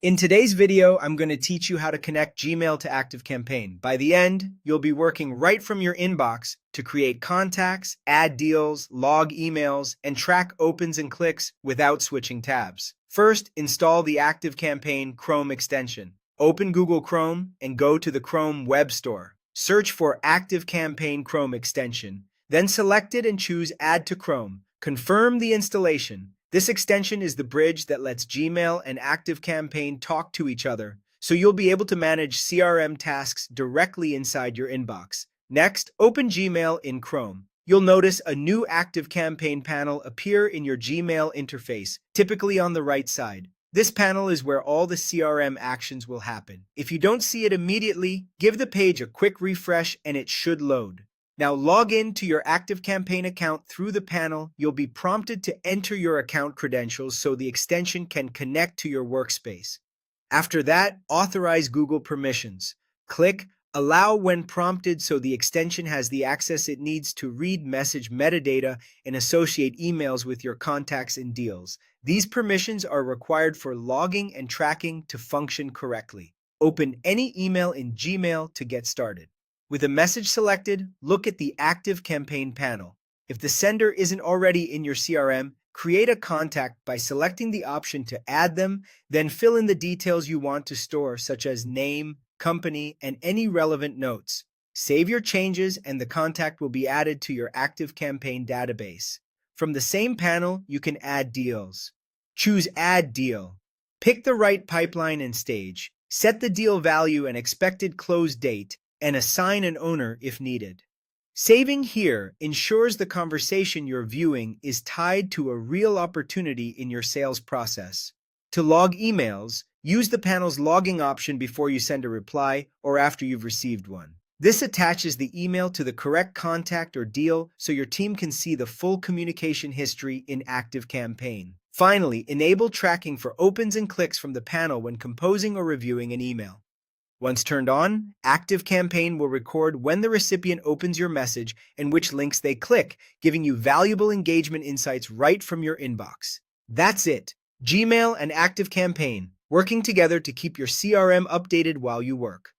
In today's video, I'm going to teach you how to connect Gmail to ActiveCampaign. By the end, you'll be working right from your inbox to create contacts, add deals, log emails, and track opens and clicks without switching tabs. First, install the ActiveCampaign Chrome extension. Open Google Chrome and go to the Chrome Web Store. Search for ActiveCampaign Chrome extension, then select it and choose Add to Chrome. Confirm the installation. This extension is the bridge that lets Gmail and ActiveCampaign talk to each other, so you'll be able to manage CRM tasks directly inside your inbox. Next, open Gmail in Chrome. You'll notice a new ActiveCampaign panel appear in your Gmail interface, typically on the right side. This panel is where all the CRM actions will happen. If you don't see it immediately, give the page a quick refresh and it should load. Now log in to your ActiveCampaign account through the panel. You'll be prompted to enter your account credentials so the extension can connect to your workspace. After that, authorize Google permissions. Click Allow when prompted so the extension has the access it needs to read message metadata and associate emails with your contacts and deals. These permissions are required for logging and tracking to function correctly. Open any email in Gmail to get started. With a message selected, look at the ActiveCampaign panel. If the sender isn't already in your CRM, create a contact by selecting the option to add them, then fill in the details you want to store, such as name, company, and any relevant notes. Save your changes and the contact will be added to your ActiveCampaign database. From the same panel, you can add deals. Choose Add Deal. Pick the right pipeline and stage. Set the deal value and expected close date, and assign an owner if needed. Saving here ensures the conversation you're viewing is tied to a real opportunity in your sales process. To log emails, use the panel's logging option before you send a reply or after you've received one. This attaches the email to the correct contact or deal so your team can see the full communication history in ActiveCampaign. Finally, enable tracking for opens and clicks from the panel when composing or reviewing an email. Once turned on, ActiveCampaign will record when the recipient opens your message and which links they click, giving you valuable engagement insights right from your inbox. That's it. Gmail and ActiveCampaign, working together to keep your CRM updated while you work.